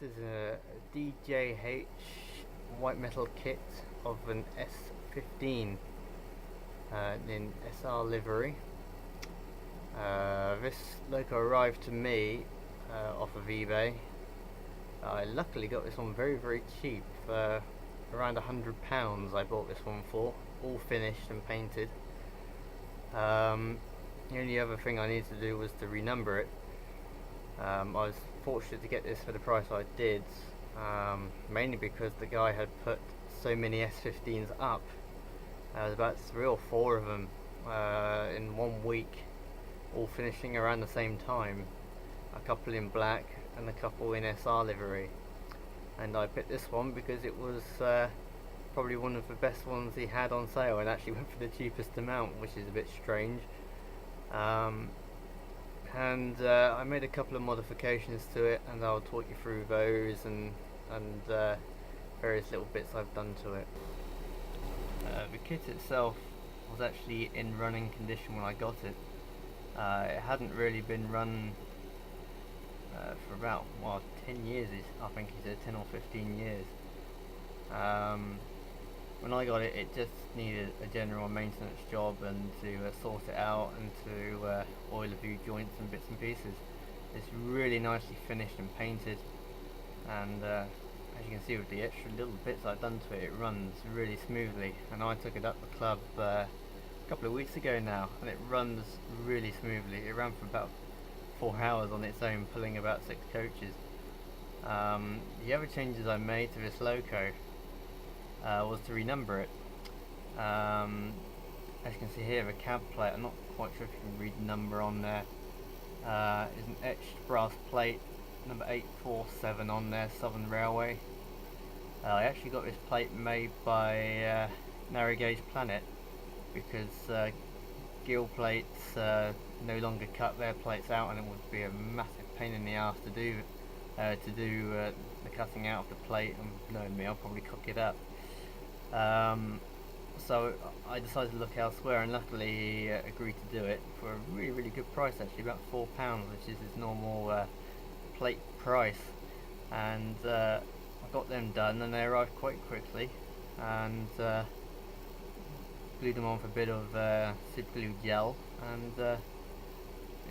This is a DJH white metal kit of an S15 in SR livery. This loco arrived to me off of eBay. I luckily got this one very cheap, around £100 I bought this one for, all finished and painted. The only other thing I needed to do was to renumber it. I was fortunate to get this for the price I did, mainly because the guy had put so many S15s up. There was about 3 or 4 of them in 1 week, all finishing around the same time, a couple in black and a couple in SR livery. And I picked this one because it was probably one of the best ones he had on sale, and actually went for the cheapest amount, which is a bit strange. I made a couple of modifications to it, and I'll talk you through those and various little bits I've done to it. The kit itself was actually in running condition when I got it. It hadn't really been run for about 10 years, I think he said 10 or 15 years. When I got it, it just needed a general maintenance job and to sort it out and to oil a few joints and bits and pieces. It's really nicely finished and painted, and as you can see with the extra little bits I've done to it, it runs really smoothly. And I took it up the club a couple of weeks ago now, and it runs really smoothly. It ran for about 4 hours on its own, pulling about 6 coaches. The other changes I made to this loco was to renumber it. As you can see here, the cab plate, I'm not quite sure if you can read the number on there, is an etched brass plate, number 847 on there, Southern Railway. I actually got this plate made by Narrow Gauge Planet, because gill plates no longer cut their plates out, and it would be a massive pain in the ass to do the cutting out of the plate, and knowing me, I'll probably cock it up. So I decided to look elsewhere, and luckily he agreed to do it for a really good price, actually about £4, which is his normal plate price. And I got them done, and they arrived quite quickly, and glued them on with a bit of super glue gel, and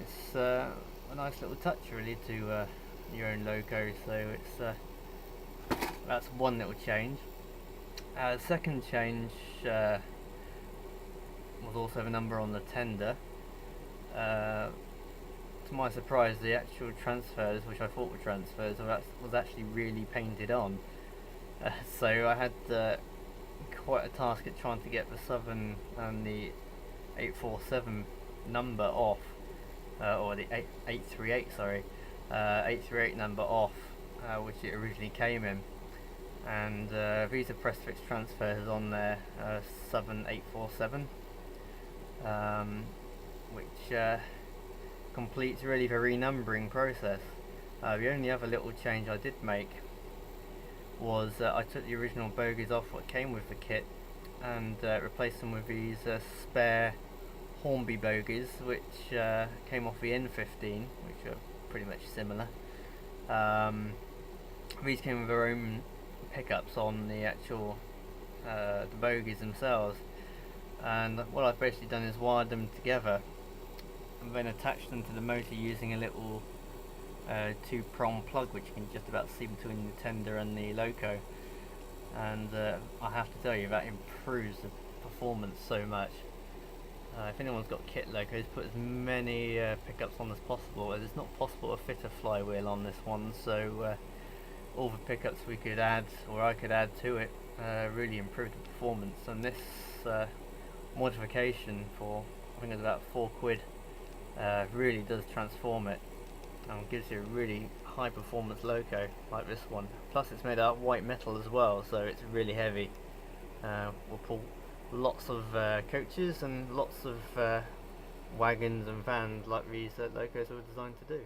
it's a nice little touch really to your own logo. So it's that's one little change. The second change was also the number on the tender. To my surprise, the actual transfers, which I thought were transfers, was actually really painted on. So I had quite a task at trying to get the Southern and the 847 number off, or the 838, sorry, 838 number off, which it originally came in. And these are press fix transfers on there, Southern 847, which completes really the renumbering process. The only other little change I did make was I took the original bogies off what came with the kit, and replaced them with these spare Hornby bogies, which came off the N15, which are pretty much similar. These came with their own pickups on the actual the bogies themselves, and what I've basically done is wired them together and then attached them to the motor using a little 2-prong plug, which you can just about see between the tender and the loco. And I have to tell you, that improves the performance so much. If anyone's got kit locos, put as many pickups on as possible, as it's not possible to fit a flywheel on this one, so all the pickups we could add, or I could add to it, really improved the performance. And this modification for, I think it's about £4, really does transform it, and gives you a really high performance loco like this one. Plus it's made out of white metal as well, so it's really heavy. Will pull lots of coaches and lots of wagons and vans like these locos were designed to do.